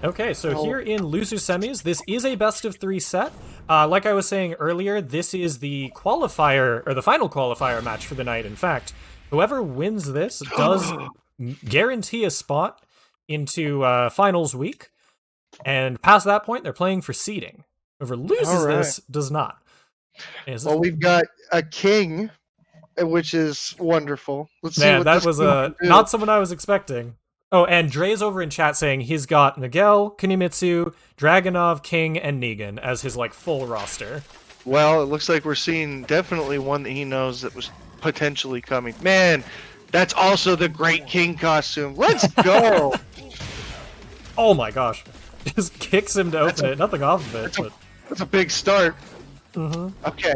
Okay, so here in loser semis, this is a best of 3 set. Like I was saying earlier, this is the qualifier, or the final qualifier match for the night. In fact, whoever wins this does guarantee a spot into finals week, and past that point, they're playing for seeding. Whoever loses this does not. Well, we've got a king, which is wonderful. Let's see what that this was can do. not someone I was expecting. Oh, and Dre's over in chat saying he's got Miguel, Yoshimitsu, Dragonov, King, and Negan as his full roster. Well, it looks like we're seeing definitely one that he knows that was potentially coming. Man, that's also the Great King costume. Let's go! Oh my gosh. Just kicks him to open it. Nothing off of it. That's a big start. Mm-hmm. Okay.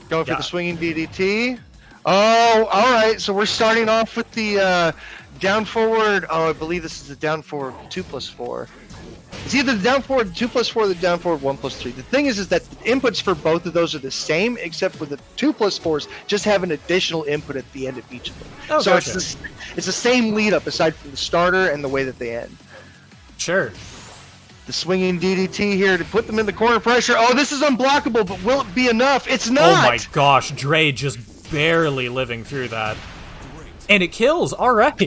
Going for the swinging DDT. Oh, alright. So we're starting off with the down forward. Oh, I believe this is the down forward 2+4. It's either the down forward 2+4 or the down forward 1+3. The thing is that the inputs for both of those are the same, except for the 2+4s just have an additional input at the end of each of them. Oh, so gotcha. it's the same lead up aside from the starter and the way that they end. Sure. The swinging DDT here to put them in the corner pressure. Oh, this is unblockable, but will it be enough? It's not! Oh my gosh, Dre just barely living through that. And it kills, alright.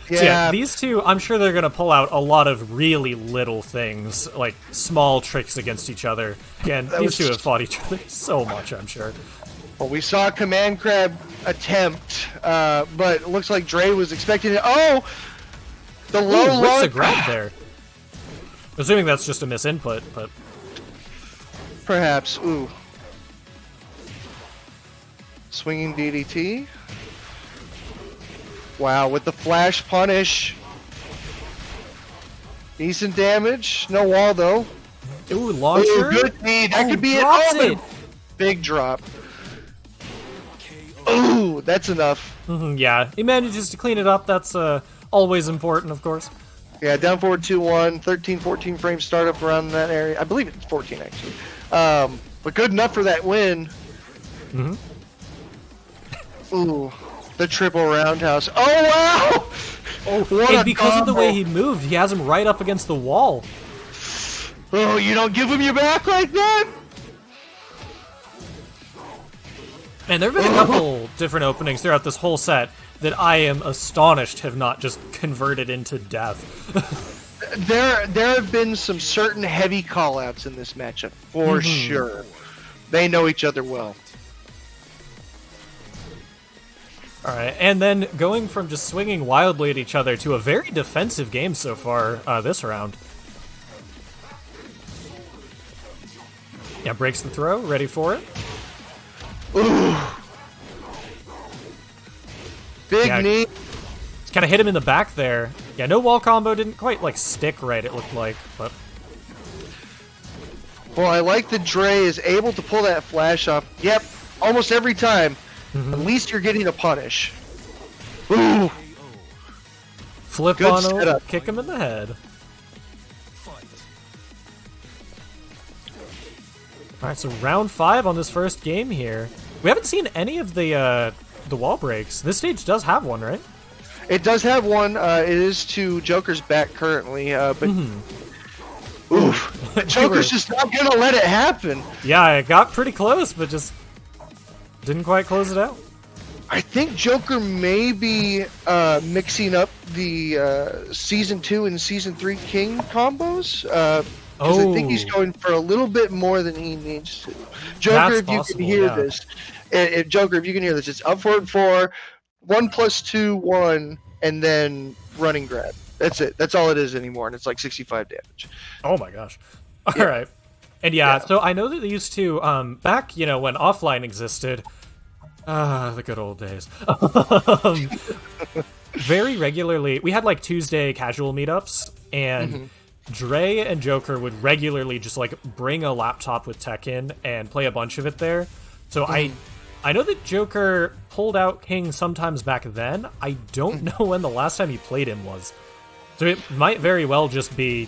Yeah. So yeah, these two, I'm sure they're going to pull out a lot of really little things, like small tricks against each other. Again, these two have fought each other so much, I'm sure. Well, we saw a command grab attempt, but it looks like Dre was expecting it. Oh! The low What's the grab there? Assuming that's just a misinput, but... Perhaps. Ooh. Swinging DDT. Wow, with the flash punish. Decent damage. No wall, though. Ooh, launcher? Ooh, good knee. That could be it. Oh, big drop. Ooh, that's enough. Yeah, he manages to clean it up. That's always important, of course. Yeah, down forward 2-1, 13, 14 frame startup around that area. I believe it's 14, actually. But good enough for that win. Ooh, the triple roundhouse. Oh, wow! Oh, and because of the way he moved, he has him right up against the wall. Oh, you don't give him your back like that? And there have been a couple different openings throughout this whole set that I am astonished have not just converted into death. There have been some certain heavy callouts in this matchup, for sure. They know each other well. Alright, and then going from just swinging wildly at each other to a very defensive game so far this round. Yeah, breaks the throw, ready for it. Ooh. Big knee. It's kind of hit him in the back there. Yeah, no wall combo, didn't quite stick right, it looked like, but... Well, I like that Dre is able to pull that flash off. Yep, almost every time. At least you're getting a punish. Ooh! Flip Good on setup. him, kick him in the head. Alright, so round 5 on this first game here. We haven't seen any of the wall breaks. This stage does have one, right? It does have one. It is to Joker's back currently, but... Oof. Joker's just not going to let it happen. Yeah, it got pretty close, but just didn't quite close it out. I think Joker may be mixing up the Season 2 and Season 3 King combos. Because I think he's going for a little bit more than he needs to. Joker, if you can hear this, Joker, if you can hear this, it's up forward 4, 1+2, 1, and then running grab. That's it. That's all it is anymore, and it's like 65 damage. Oh my gosh. All right. And so I know that they used to, back, when offline existed, the good old days, very regularly, we had Tuesday casual meetups, and Dre and Joker would regularly just bring a laptop with tech in and play a bunch of it there. So I know that Joker pulled out King sometimes back then. I don't know when the last time he played him was. So it might very well just be,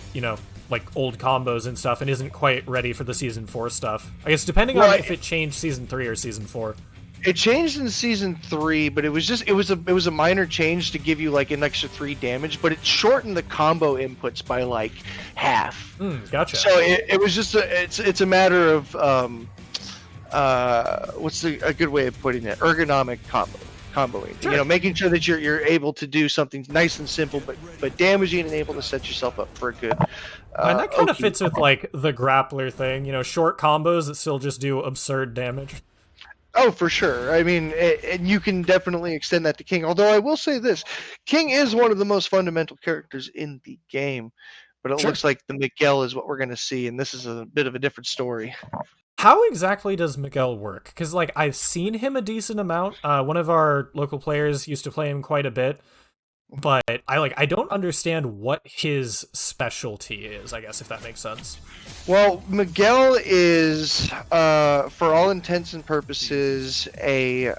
old combos and stuff and isn't quite ready for the Season 4 stuff. I guess depending on if it changed Season 3 or Season 4. It changed in season 3, but it was a minor change to give you like an extra 3 damage, but it shortened the combo inputs by like half. Gotcha. So it was just it's a matter of what's a good way of putting it? Ergonomic comboing. Sure. You know, making sure that you're able to do something nice and simple, but damaging and able to set yourself up for a good. And that kind of fits with like the grappler thing. You know, short combos that still just do absurd damage. Oh, for sure. I mean, and you can definitely extend that to King. Although I will say this, King is one of the most fundamental characters in the game, but it looks like the Miguel is what we're going to see, and this is a bit of a different story. How exactly does Miguel work? Because like I've seen him a decent amount. One of our local players used to play him quite a bit, but I don't understand what his specialty is. I guess if that makes sense. Well, Miguel is, for all intents and purposes, a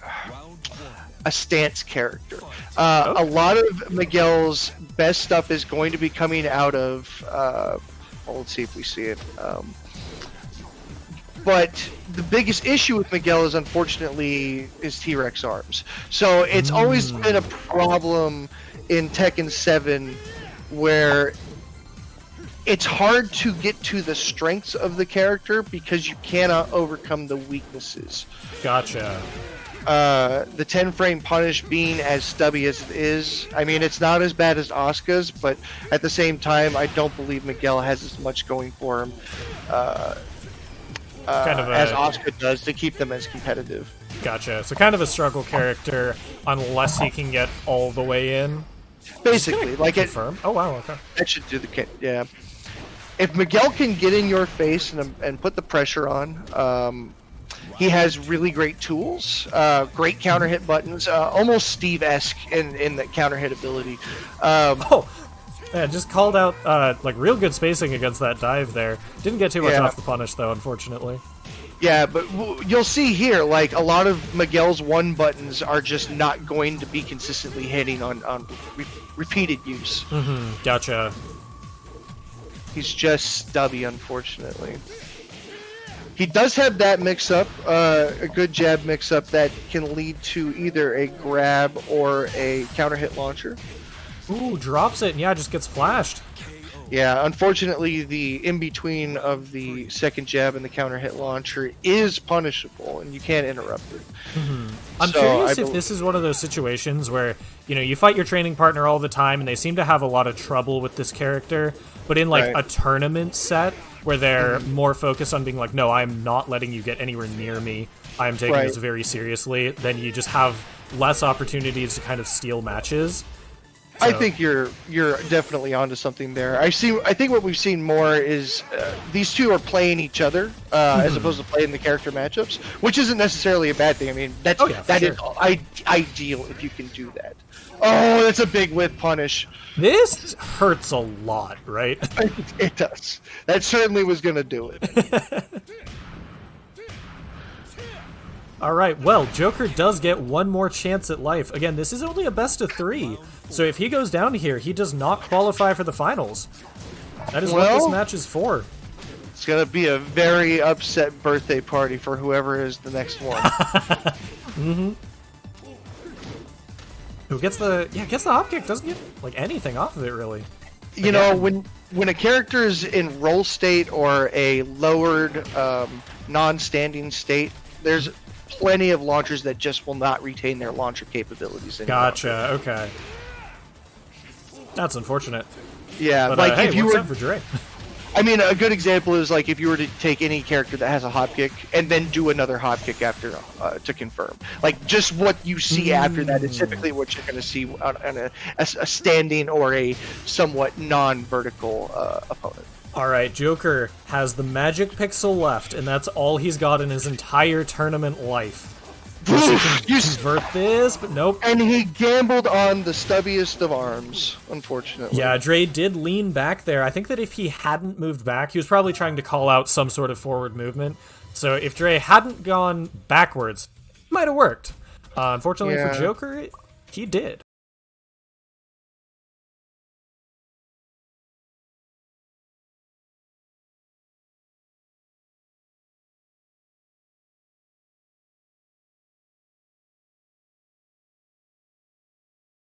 stance character. A lot of Miguel's best stuff is going to be coming out of. Well, let's see if we see it. But the biggest issue with Miguel is, unfortunately, his T-Rex arms. So it's always been a problem in Tekken 7 where it's hard to get to the strengths of the character because you cannot overcome the weaknesses. Gotcha. The 10-frame punish being as stubby as it is, I mean, it's not as bad as Asuka's, but at the same time, I don't believe Miguel has as much going for him as Asuka does to keep them as competitive. Gotcha. So kind of a struggle character unless he can get all the way in. Basically, like confirm. Oh wow, okay. That should do the yeah. If Miguel can get in your face and put the pressure on, he has really great tools, great counter hit buttons, almost Steve-esque in the counter hit ability. Yeah, just called out like real good spacing against that dive there. Didn't get too much off the punish though, unfortunately. Yeah, but you'll see here, like, a lot of Miguel's 1 buttons are just not going to be consistently hitting on repeated use. Gotcha. He's just stubby, unfortunately. He does have that mix-up, a good jab mix-up that can lead to either a grab or a counter-hit launcher. Ooh, drops it, and yeah, just gets flashed. Yeah, unfortunately, the in-between of the second jab and the counter-hit launcher is punishable, and you can't interrupt it. I'm curious if this is one of those situations where, you know, you fight your training partner all the time, and they seem to have a lot of trouble with this character, but in, like, a tournament set where they're more focused on being like, no, I'm not letting you get anywhere near me, I'm taking this very seriously, then you just have less opportunities to kind of steal matches. So. I think you're definitely onto something there. I think what we've seen more is these two are playing each other as opposed to playing the character matchups, which isn't necessarily a bad thing. I mean, that is ideal if you can do that. Oh, that's a big whip punish. This hurts a lot, right? It does. That certainly was going to do it. All right, well, Joker does get one more chance at life. Again, this is only a best of 3, so if he goes down here, he does not qualify for the finals. That is what this match is for. It's going to be a very upset birthday party for whoever is the next one. Who gets the hop kick? Doesn't get like anything off of it, really. You know, when a character is in roll state or a lowered non-standing state, there's plenty of launchers that just will not retain their launcher capabilities anymore. Gotcha. Okay. That's unfortunate. Yeah, but, like hey, if you what's were, up for Dre? I mean, a good example is like if you were to take any character that has a hop kick and then do another hop kick after to confirm. Like just what you see after that is typically what you're going to see on a standing or a somewhat non-vertical opponent. All right, Joker has the magic pixel left, and that's all he's got in his entire tournament life. He can convert this, but nope. And he gambled on the stubbiest of arms, unfortunately. Yeah, Dre did lean back there. I think that if he hadn't moved back, he was probably trying to call out some sort of forward movement. So if Dre hadn't gone backwards, it might have worked. Unfortunately for Joker, he did.